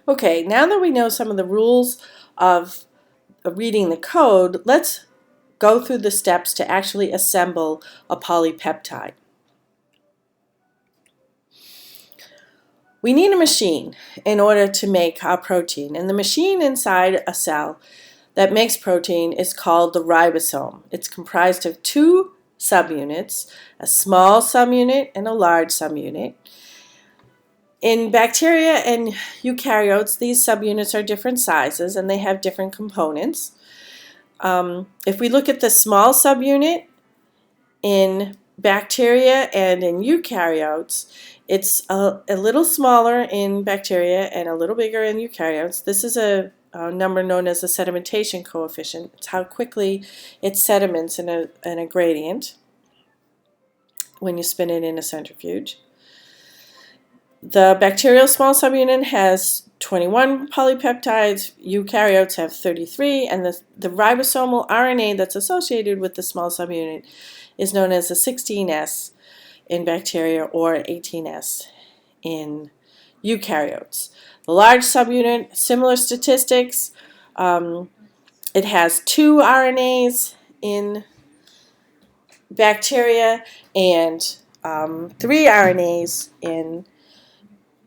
Okay, now that we know some of the rules of reading the code, let's go through the steps to actually assemble a polypeptide. We need a machine in order to make our protein, and the machine inside a cell that makes protein is called the ribosome. It's comprised of two subunits, a small subunit and a large subunit. In bacteria and eukaryotes, these subunits are different sizes and they have different components. If we look at the small subunit in bacteria and in eukaryotes, it's a little smaller in bacteria and a little bigger in eukaryotes. This is a number known as the sedimentation coefficient. It's how quickly it sediments in a gradient when you spin it in a centrifuge. The bacterial small subunit has 21 polypeptides, eukaryotes have 33, and the ribosomal RNA that's associated with the small subunit is known as a 16S in bacteria or 18S in eukaryotes. The large subunit, similar statistics. It has 2 RNAs in bacteria and 3 RNAs in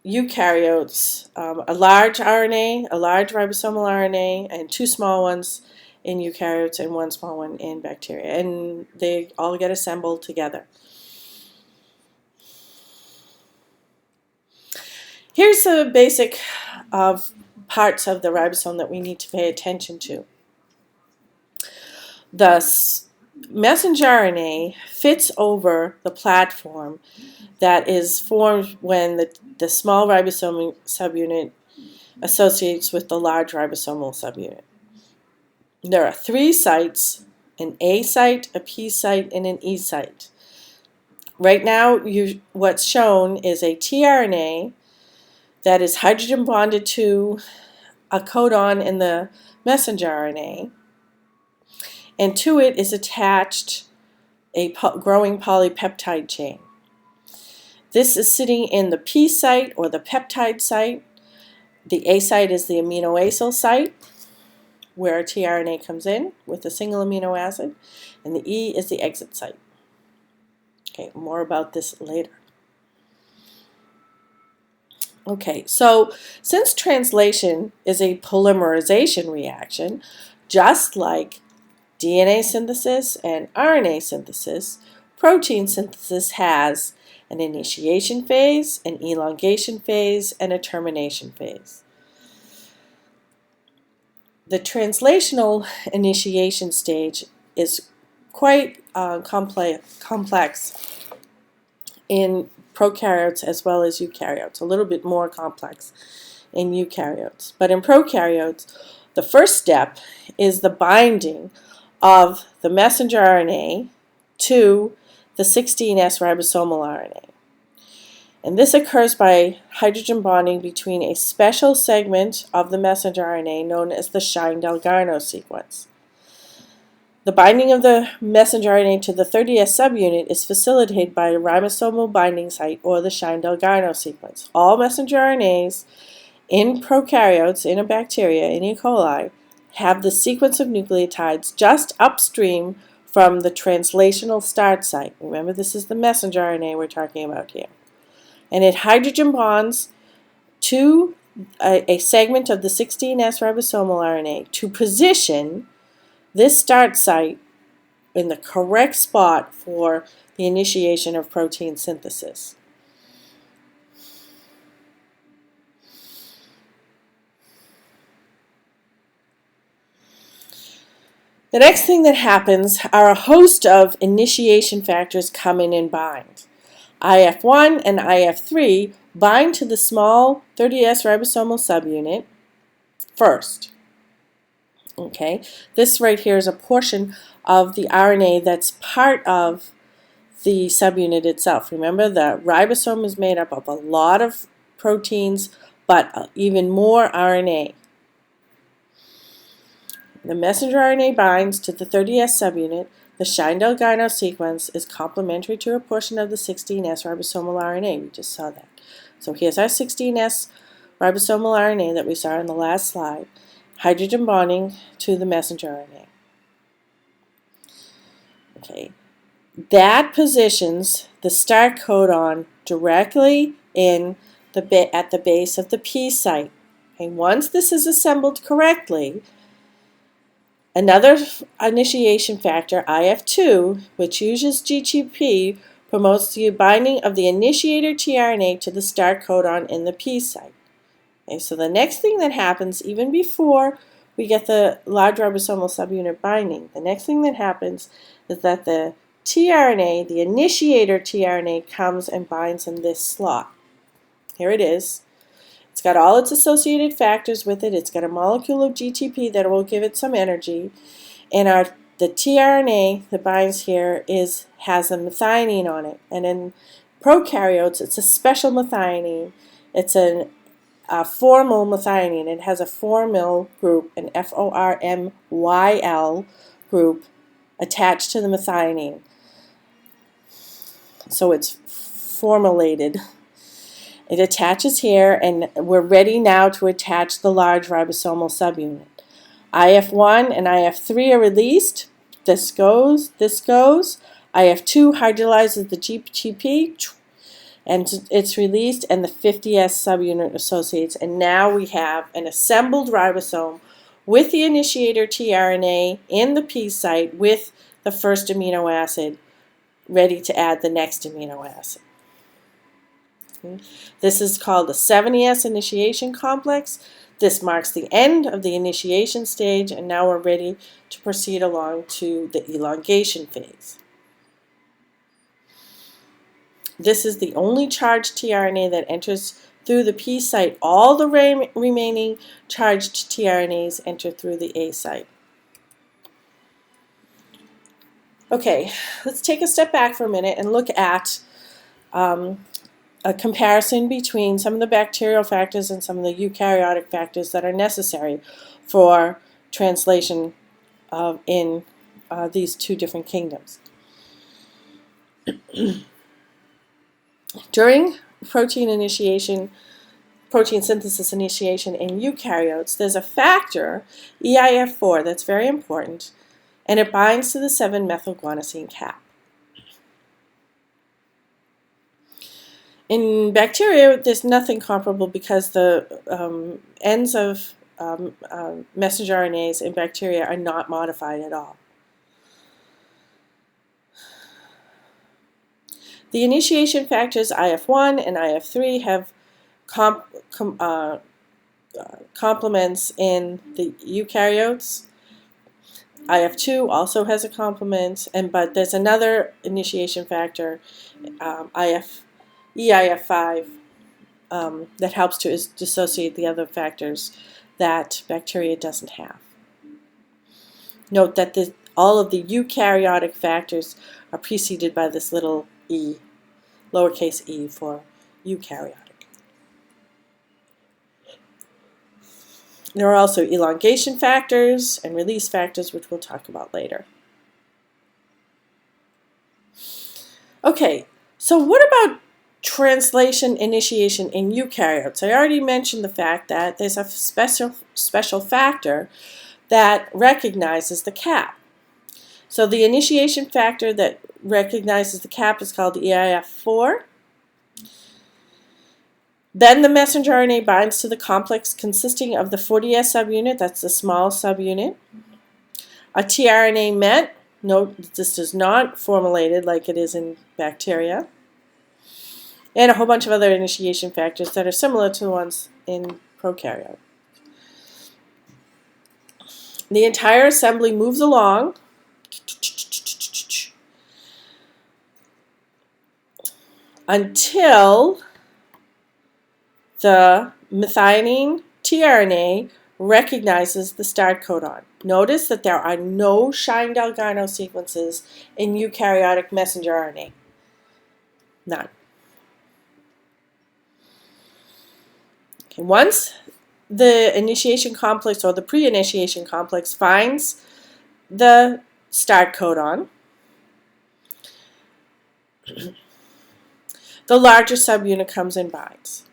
eukaryotes, a large RNA, a large ribosomal RNA, and 2 small ones in eukaryotes and 1 small one in bacteria. And they all get assembled together. Here's the basic parts of the ribosome that we need to pay attention to. The messenger RNA fits over the platform that is formed when the small ribosomal subunit associates with the large ribosomal subunit. There are 3 sites, an A site, a P site, and an E site. Right now, what's shown is a tRNA that is hydrogen bonded to a codon in the messenger RNA, and to it is attached a growing polypeptide chain. This is sitting in the P site or the peptide site. The A site is the amino acyl site where a tRNA comes in with a single amino acid, and the E is the exit site. Okay, more about this later. Okay, so since translation is a polymerization reaction, just like DNA synthesis and RNA synthesis, protein synthesis has an initiation phase, an elongation phase, and a termination phase. The translational initiation stage is quite complex in prokaryotes as well as eukaryotes, a little bit more complex in eukaryotes. But in prokaryotes, the first step is the binding of the messenger RNA to the 16S ribosomal RNA. And this occurs by hydrogen bonding between a special segment of the messenger RNA known as the Shine-Dalgarno sequence. The binding of the messenger RNA to the 30S subunit is facilitated by a ribosomal binding site or the Shine-Dalgarno sequence. All messenger RNAs in prokaryotes, in a bacteria, in E. coli, have the sequence of nucleotides just upstream from the translational start site. Remember, this is the messenger RNA we're talking about here. And it hydrogen bonds to a segment of the 16S ribosomal RNA to position this start site in the correct spot for the initiation of protein synthesis. The next thing that happens are a host of initiation factors come in and bind. IF1 and IF3 bind to the small 30S ribosomal subunit first. Okay, this right here is a portion of the RNA that's part of the subunit itself. Remember, the ribosome is made up of a lot of proteins, but even more RNA. The messenger RNA binds to the 30S subunit. The Shine-Dalgarno sequence is complementary to a portion of the 16S ribosomal RNA. We just saw that. So here's our 16S ribosomal RNA that we saw in the last slide, hydrogen bonding to the messenger RNA. Okay, that positions the start codon directly in at the base of the P site. Okay, once this is assembled correctly, another initiation factor, IF2, which uses GTP, promotes the binding of the initiator tRNA to the start codon in the P site. Okay, so the next thing that happens, even before we get the large ribosomal subunit binding, the next thing that happens is that the tRNA, the initiator tRNA, comes and binds in this slot. Here it is. It's got all its associated factors with it. It's got a molecule of GTP that will give it some energy. And the tRNA that binds here has a methionine on it. And in prokaryotes, it's a special methionine. It's a formal methionine. It has a formyl group, an FORMYL group attached to the methionine. So it's formulated. It attaches here, and we're ready now to attach the large ribosomal subunit. IF1 and IF3 are released. This goes, this goes. IF2 hydrolyzes the GTP, and it's released, and the 50S subunit associates. And now we have an assembled ribosome with the initiator tRNA in the P site with the first amino acid ready to add the next amino acid. This is called the 70S initiation complex. This marks the end of the initiation stage, and now we're ready to proceed along to the elongation phase. This is the only charged tRNA that enters through the P site. All the remaining charged tRNAs enter through the A site. Okay, let's take a step back for a minute and look at a comparison between some of the bacterial factors and some of the eukaryotic factors that are necessary for translation in these two different kingdoms. During protein synthesis initiation in eukaryotes, there's a factor, EIF4, that's very important, and it binds to the 7-methylguanosine cap. In bacteria, there's nothing comparable because the ends of messenger RNAs in bacteria are not modified at all. The initiation factors IF1 and IF3 have complements in the eukaryotes. IF2 also has a complement, but there's another initiation factor, EIF5, that helps to dissociate the other factors that bacteria doesn't have. Note that all of the eukaryotic factors are preceded by this little e, lowercase e for eukaryotic. There are also elongation factors and release factors, which we'll talk about later. Okay, so what about translation initiation in eukaryotes? I already mentioned the fact that there's a special factor that recognizes the cap. So the initiation factor that recognizes the cap is called EIF4. Then the messenger RNA binds to the complex consisting of the 40S subunit, that's the small subunit. A tRNA met, note that this is not formulated like it is in bacteria. And a whole bunch of other initiation factors that are similar to the ones in prokaryote. The entire assembly moves along until the methionine tRNA recognizes the start codon. Notice that there are no Shine-Delgado sequences in eukaryotic messenger RNA. None. Okay, once the initiation complex or the pre-initiation complex finds the start codon, the larger subunit comes and binds.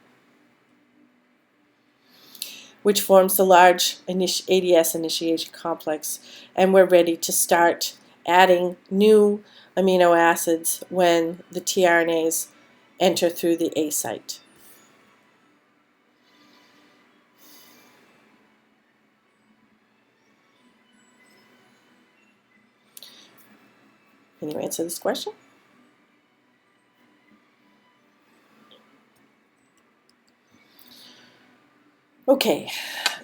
which forms the large ADS initiation complex, and we're ready to start adding new amino acids when the tRNAs enter through the A site. Can you answer this question? Okay,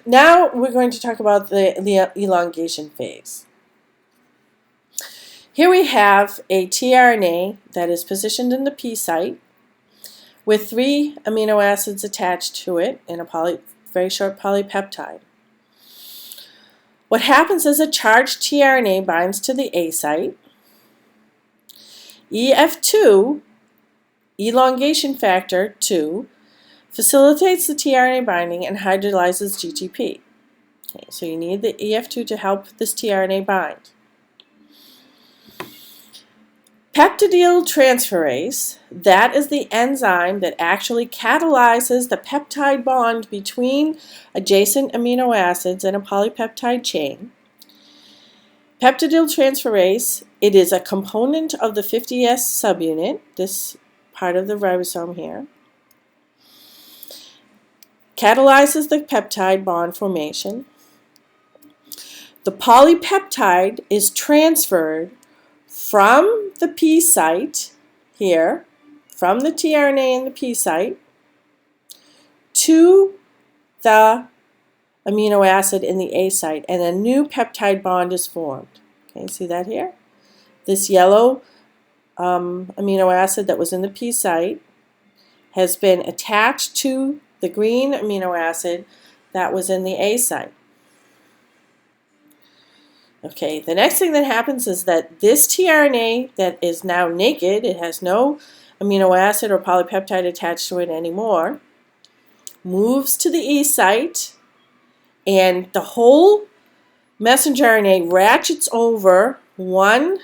now we're going to talk about the elongation phase. Here we have a tRNA that is positioned in the P site with 3 amino acids attached to it in a very short polypeptide. What happens is a charged tRNA binds to the A site. EF2, elongation factor 2, facilitates the tRNA binding and hydrolyzes GTP. Okay, so you need the EF2 to help this tRNA bind. Peptidyl transferase, that is the enzyme that actually catalyzes the peptide bond between adjacent amino acids in a polypeptide chain. Peptidyl transferase, it is a component of the 50S subunit, this part of the ribosome here. Catalyzes the peptide bond formation. The polypeptide is transferred from the P site here, from the tRNA in the P site, to the amino acid in the A site, and a new peptide bond is formed. Okay, see that here? This yellow amino acid that was in the P site has been attached to the green amino acid that was in the A site. Okay, the next thing that happens is that this tRNA that is now naked, it has no amino acid or polypeptide attached to it anymore, moves to the E site, and the whole messenger RNA ratchets over one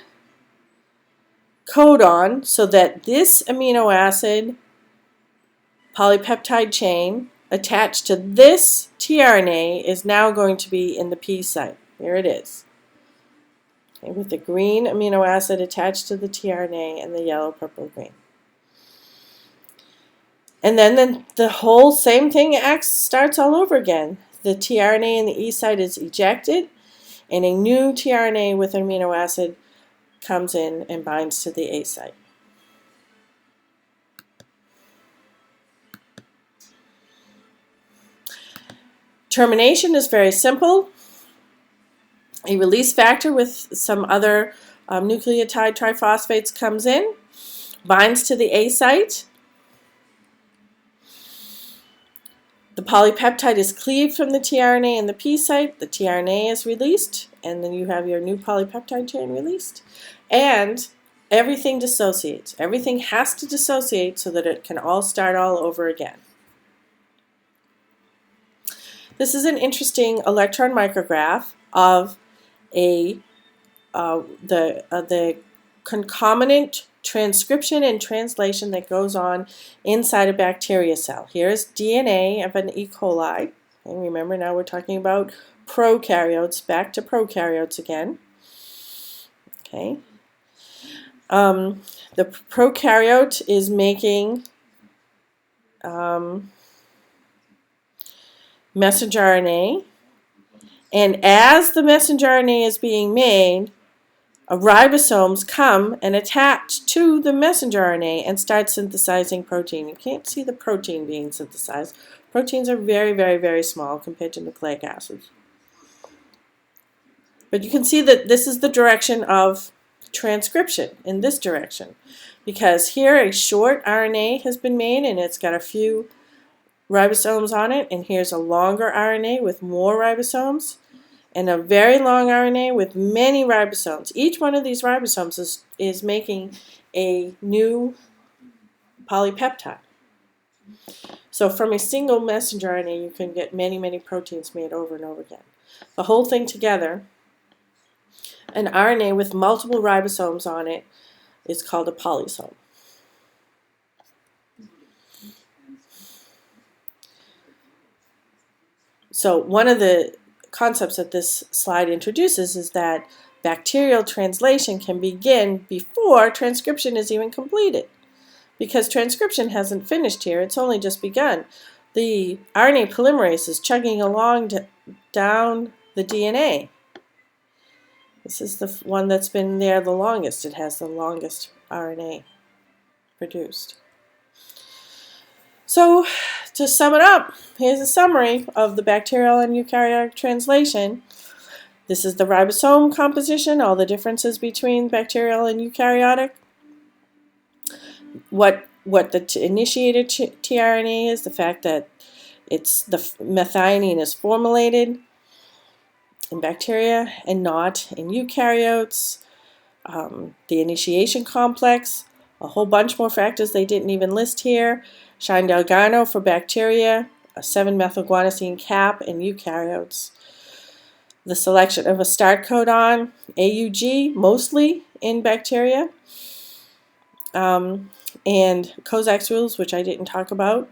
codon so that this amino acid polypeptide chain attached to this tRNA is now going to be in the P site. Here it is. Okay, with the green amino acid attached to the tRNA and the yellow, purple, green. And then the whole same thing starts all over again. The tRNA in the E site is ejected, and a new tRNA with an amino acid comes in and binds to the A site. Termination is very simple. A release factor with some other nucleotide triphosphates comes in, binds to the A site. The polypeptide is cleaved from the tRNA in the P site. The tRNA is released, and then you have your new polypeptide chain released. And everything dissociates. Everything has to dissociate so that it can all start all over again. This is an interesting electron micrograph of the concomitant transcription and translation that goes on inside a bacteria cell. Here's DNA of an E. coli. And remember, now we're talking about prokaryotes, back to prokaryotes again. Okay. The prokaryote is making messenger RNA, and as the messenger RNA is being made, ribosomes come and attach to the messenger RNA and start synthesizing protein. You can't see the protein being synthesized. Proteins are very, very, very small compared to nucleic acids. But you can see that this is the direction of transcription, in this direction, because here a short RNA has been made and it's got a few ribosomes on it, and here's a longer RNA with more ribosomes, and a very long RNA with many ribosomes. Each one of these ribosomes is making a new polypeptide. So from a single messenger RNA, you can get many, many proteins made over and over again. The whole thing together, an RNA with multiple ribosomes on it, is called a polysome. So one of the concepts that this slide introduces is that bacterial translation can begin before transcription is even completed, because transcription hasn't finished here, it's only just begun. The RNA polymerase is chugging along down the DNA. This is the one that's been there the longest. It has the longest RNA produced. So, to sum it up, here's a summary of the bacterial and eukaryotic translation. This is the ribosome composition, all the differences between bacterial and eukaryotic. What the initiated tRNA is, the fact that the methionine is formulated in bacteria and not in eukaryotes. The initiation complex, a whole bunch more factors they didn't even list here. Shine-Delgado for bacteria, a 7-methylguanosine cap in eukaryotes. The selection of a start codon, AUG, mostly in bacteria. And Kozak's rules, which I didn't talk about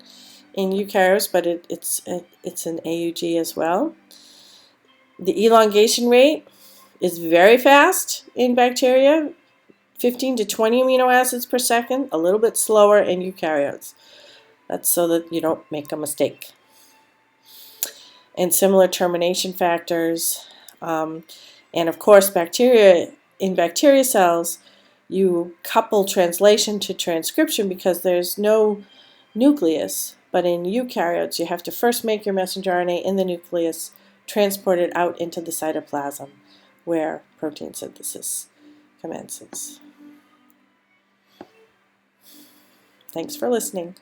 in eukaryotes, but it's an AUG as well. The elongation rate is very fast in bacteria, 15 to 20 amino acids per second, a little bit slower in eukaryotes. That's so that you don't make a mistake. And similar termination factors. And of course, in bacteria cells, you couple translation to transcription because there's no nucleus. But in eukaryotes, you have to first make your messenger RNA in the nucleus, transport it out into the cytoplasm, where protein synthesis commences. Thanks for listening.